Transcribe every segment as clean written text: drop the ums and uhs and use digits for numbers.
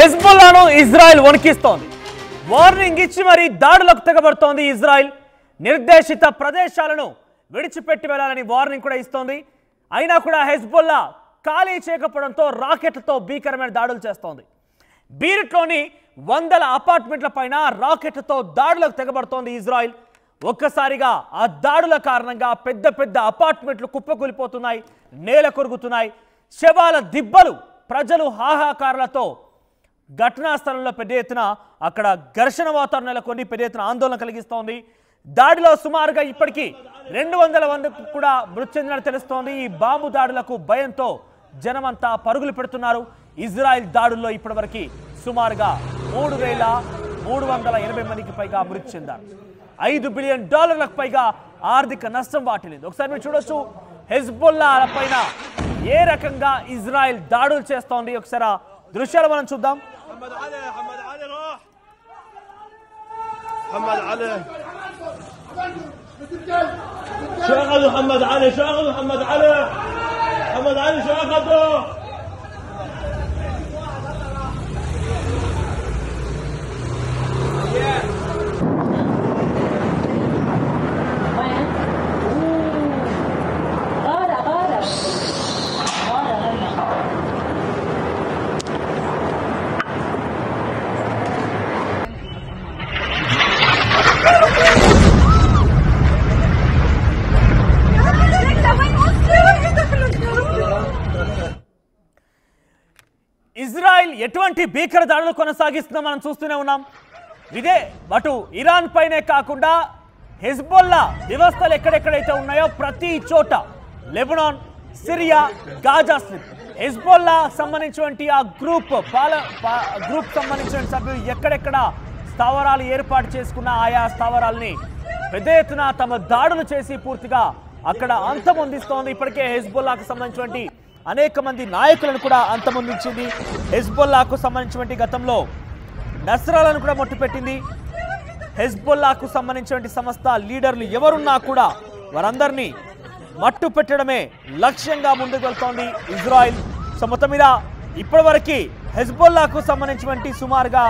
హెజ్బుల్లాను Israel వణికిస్తోంది. Warning ఇచ్చి మరీ దాడులకు తెగబడుతోంది ఇజ్రాయెల్. నిర్దేశిత ప్రదేశాలను విడిచిపెట్టి వెళ్లాలని వార్నింగ్ కూడా ఇస్తోంది. అయినా కూడా హెజ్బుల్లా ఖాళీ చేయకపోవడంతో రాకెట్లతో భీకరమైన దాడులు చేస్తోంది. బీరుట్లోని వందల అపార్ట్మెంట్ల పైన రాకెట్లతో దాడులకు తెగబడుతోంది ఇజ్రాయెల్. ఒక్కసారిగా ఆ దాడుల కారణంగా పెద్ద పెద్ద అపార్ట్మెంట్లు కుప్పకూలిపోతున్నాయి, నేల కొరుగుతున్నాయి. శవాల దిబ్బలు, ప్రజలు హాహాకారాలతో ఘటనా స్థలంలో పెద్ద ఎత్తున అక్కడ ఘర్షణ వాతావరణం నెలకొని పెద్ద ఎత్తున ఆందోళన కలిగిస్తోంది. దాడిలో సుమారుగా ఇప్పటికీ 200 మందికి కూడా మృతి చెందినట్టు తెలుస్తోంది. ఈ బాంబు దాడులకు భయంతో జనమంతా పరుగులు పెడుతున్నారు. ఇజ్రాయెల్ దాడుల్లో ఇప్పటివరకు సుమారుగా 3,380 మందికి పైగా మృతి చెందారు. $5 బిలియన్ పైగా ఆర్థిక నష్టం వాటిల్లింది. ఒకసారి మీరు చూడొచ్చు హెజ్బుల్లా పైన ఏ రకంగా ఇజ్రాయెల్ దాడులు చేస్తోంది. ఒకసారి దృశ్యాలు మనం చూద్దాం. شو محمد علي شو اخذ محمد علي شو اخذه ఇజ్రాయెల్ ఎటువంటి భీకర దాడులు కొనసాగిస్తుందో మనం చూస్తూనే ఉన్నాం. ఇదే అటు ఇరాన్ పైనే కాకుండా హెజ్బుల్లా వ్యవస్థలు ఎక్కడెక్కడైతే ఉన్నాయో ప్రతి చోట Lebanon, Syria, Gaza strip, Hezbollah సంబంధించినటువంటి ఆ గ్రూప్ సంబంధించిన సభ్యులు ఎక్కడెక్కడ స్థావరాలు ఏర్పాటు చేసుకున్న ఆయా స్థావరాలని పెద్ద ఎత్తున తమ దాడులు చేసి పూర్తిగా అక్కడ అంతమొందిస్తోంది. ఇప్పటికే హెజ్బుల్లాకు సంబంధించినటువంటి అనేక మంది నాయకులను కూడా అంతమొందించింది. హెజ్బుల్లాకు సంబంధించినటువంటి గతంలో నస్రాలను కూడా మట్టుపెట్టింది. హెజ్బుల్లాకు సంబంధించినటువంటి సంస్థ లీడర్లు ఎవరున్నా కూడా వారందరినీ మట్టు పెట్టడమే లక్ష్యంగా ముందుకు వెళ్తోంది ఇజ్రాయెల్. సో మొత్తం మీద ఇప్పటివరకు హెజ్బుల్లాకు సంబంధించినటువంటి సుమారుగా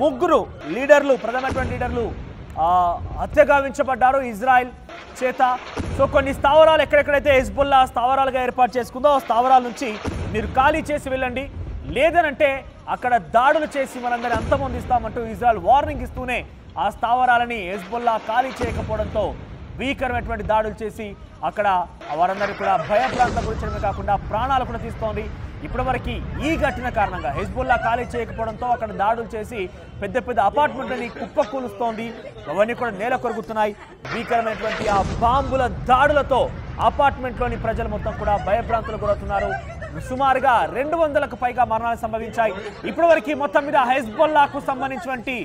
3 లీడర్లు, ప్రధానమైనటువంటి లీడర్లు హత్యగావించబడ్డారు ఇజ్రాయెల్ చేత. సో కొన్ని స్థావరాలు ఎక్కడెక్కడైతే హెజ్బుల్లా స్థావరాలుగా ఏర్పాటు చేసుకుందో ఆ స్థావరాల నుంచి మీరు ఖాళీ చేసి వెళ్ళండి, లేదనంటే అక్కడ దాడులు చేసి మనందరినీ అంతమొందిస్తామంటూ ఇజ్రాయెల్ వార్నింగ్ ఇస్తూనే ఆ స్థావరాలని హెజ్బుల్లా ఖాళీ చేయకపోవడంతో భీకరమైనటువంటి దాడులు చేసి అక్కడ వారందరినీ కూడా భయభ్రాంతం గురించడమే కాకుండా ప్రాణాలు కూడా తీస్తోంది. ఇప్పటివరకు ఈ ఘటన కారణంగా హెజ్బుల్లా ఖాళీ చేయకపోవడంతో అక్కడ దాడులు చేసి పెద్ద పెద్ద అపార్ట్మెంట్లని కుప్పకూలుస్తోంది. అవన్నీ కూడా నేల కొరుగుతున్నాయి. భీకరమైనటువంటి ఆ బాంబుల దాడులతో అపార్ట్మెంట్లోని ప్రజలు మొత్తం కూడా భయభ్రాంతులకు గురవుతున్నారు. సుమారుగా 200కు పైగా మరణాలు సంభవించాయి. ఇప్పటివరకు మొత్తం మీద హెజ్బుల్లాకు సంబంధించినటువంటి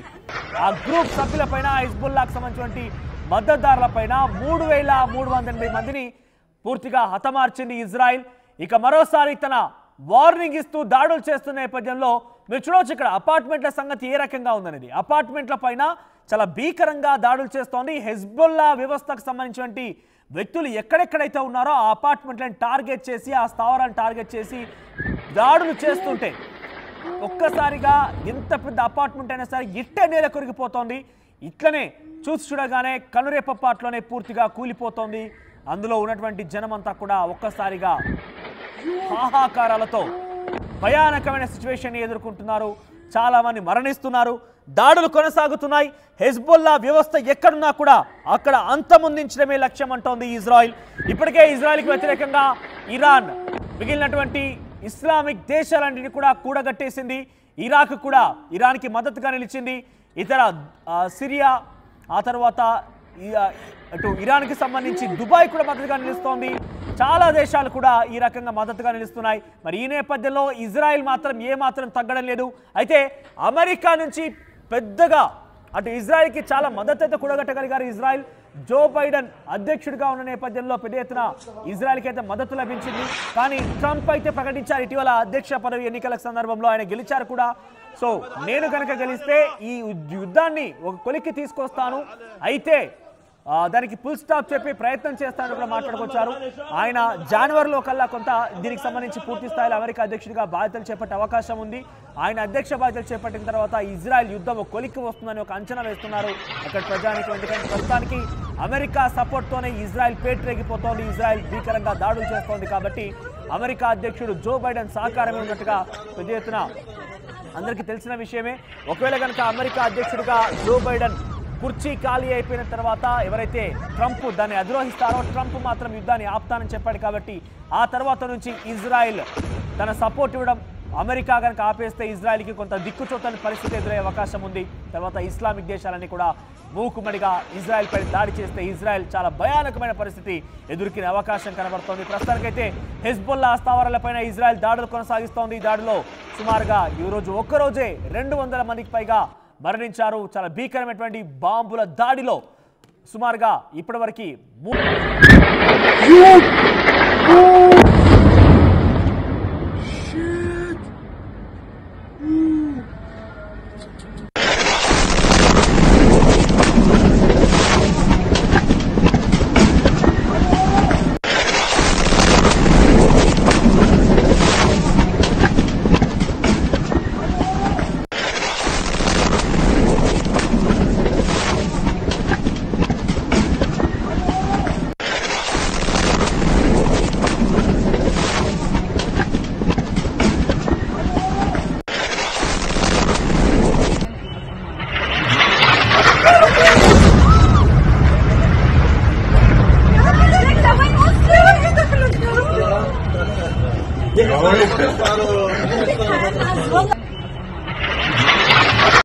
ఆ గ్రూప్ సభ్యులపైన, హెజ్బుల్లాకు సంబంధించినటువంటి మద్దతుదారులపైన 3,380 మందిని పూర్తిగా హతమార్చింది ఇజ్రాయెల్. ఇక మరోసారి తన వార్నింగ్ ఇస్తూ దాడులు చేస్తున్న నేపథ్యంలో మీరు చూడవచ్చు ఇక్కడ అపార్ట్మెంట్ల సంగతి ఏ రకంగా ఉందనేది. అపార్ట్మెంట్ల పైన చాలా భీకరంగా దాడులు చేస్తోంది. హెజ్బుల్లా వ్యవస్థకు సంబంధించినటువంటి వ్యక్తులు ఎక్కడెక్కడైతే ఉన్నారో ఆ అపార్ట్మెంట్లను టార్గెట్ చేసి, ఆ స్థావరాలను టార్గెట్ చేసి దాడులు చేస్తుంటే ఒక్కసారిగా ఎంత పెద్ద అపార్ట్మెంట్ అయినా సరే ఇట్టే నేల కొరిగిపోతోంది. ఇట్లనే చూసి చూడగానే కనురేపపాట్లోనే పూర్తిగా కూలిపోతోంది. అందులో ఉన్నటువంటి జనమంతా కూడా ఒక్కసారిగా హాహాకారాలతో భయానకమైన సిచ్యువేషన్ ఎదుర్కొంటున్నారు. చాలా మంది మరణిస్తున్నారు. దాడులు కొనసాగుతున్నాయి. హెజ్బుల్లా వ్యవస్థ ఎక్కడున్నా కూడా అక్కడ అంతమొందించడమే లక్ష్యం అంటోంది ఇజ్రాయెల్. ఇప్పటికే ఇజ్రాయెల్కి వ్యతిరేకంగా ఇరాన్ మిగిలినటువంటి ఇస్లామిక్ దేశాలన్నింటినీ కూడా కూడగట్టేసింది. ఇరాక్ కూడా ఇరాన్కి మద్దతుగా నిలిచింది. ఇతర సిరియా, ఆ తర్వాత అటు ఇరాన్కి సంబంధించి దుబాయ్ కూడా మద్దతుగా నిలుస్తోంది. చాలా దేశాలు కూడా ఈ రకంగా మద్దతుగా నిలుస్తున్నాయి. మరి ఈ నేపథ్యంలో ఇజ్రాయెల్ మాత్రం ఏమాత్రం తగ్గడం లేదు. అయితే అమెరికా నుంచి పెద్దగా అటు ఇజ్రాయెల్కి చాలా మద్దతు అయితే కూడగట్టగలిగారు ఇజ్రాయెల్. జో బైడెన్ అధ్యక్షుడిగా ఉన్న నేపథ్యంలో పెద్ద ఎత్తున ఇజ్రాయెల్కి అయితే మద్దతు లభించింది. కానీ ట్రంప్ అయితే ప్రకటించారు ఇటీవల అధ్యక్ష పదవి ఎన్నికల సందర్భంలో ఆయన గెలిచారు కూడా. సో నేను కనుక గెలిస్తే ఈ యుద్ధాన్ని ఒక కొలిక్కి తీసుకొస్తాను, అయితే దానికి ఫుల్ స్టాప్ చెప్పి ప్రయత్నం చేస్తానని కూడా మాట్లాడుకొచ్చారు. ఆయన జనవరిలో కల్లా కొంత దీనికి సంబంధించి పూర్తి స్థాయిలో అమెరికా అధ్యక్షుడిగా బాధ్యతలు చేపట్టే అవకాశం ఉంది. ఆయన అధ్యక్ష బాధ్యతలు చేపట్టిన తర్వాత ఇజ్రాయెల్ యుద్ధం కొలిక్కి వస్తుందని ఒక అంచనా వేస్తున్నారు అక్కడ ప్రజానికి. ఎందుకంటే ప్రస్తుతానికి అమెరికా సపోర్ట్తోనే ఇజ్రాయెల్ పేటరేగిపోతోంది, ఇజ్రాయెల్ భీకరంగా దాడులు చేస్తోంది. కాబట్టి అమెరికా అధ్యక్షుడు జో బైడెన్ సహకారమే ఉన్నట్టుగా పెద్ద ఎత్తున అందరికీ తెలిసిన విషయమే. ఒకవేళ కనుక అమెరికా అధ్యక్షుడిగా జో బైడెన్ కుర్చీ ఖాళీ అయిపోయిన తర్వాత ఎవరైతే ట్రంప్ దాన్ని అధిరోహిస్తారో ట్రంప్ మాత్రం యుద్ధాన్ని ఆపుతానని చెప్పాడు. కాబట్టి ఆ తర్వాత నుంచి ఇజ్రాయెల్ తన సపోర్ట్ ఇవ్వడం, అమెరికా కనుక ఆపేస్తే ఇజ్రాయెల్కి కొంత దిక్కుచోతని పరిస్థితి ఎదురయ్యే అవకాశం ఉంది. తర్వాత ఇస్లామిక్ దేశాలన్నీ కూడా మూకుమ్మడిగా ఇజ్రాయెల్ పై దాడి చేస్తే ఇజ్రాయెల్ చాలా భయానకమైన పరిస్థితి ఎదుర్కొనే అవకాశం కనబడుతోంది. ప్రస్తుతానికైతే హెజ్బుల్లా స్థావరాలపైన ఇజ్రాయెల్ దాడులు కొనసాగిస్తోంది. ఈ దాడిలో సుమారుగా ఈరోజు ఒక్కరోజే 200 మందికి పైగా మరణించారు. చాలా భీకరమైనటువంటి బాంబుల దాడిలో సుమారుగా ఇప్పటివరకు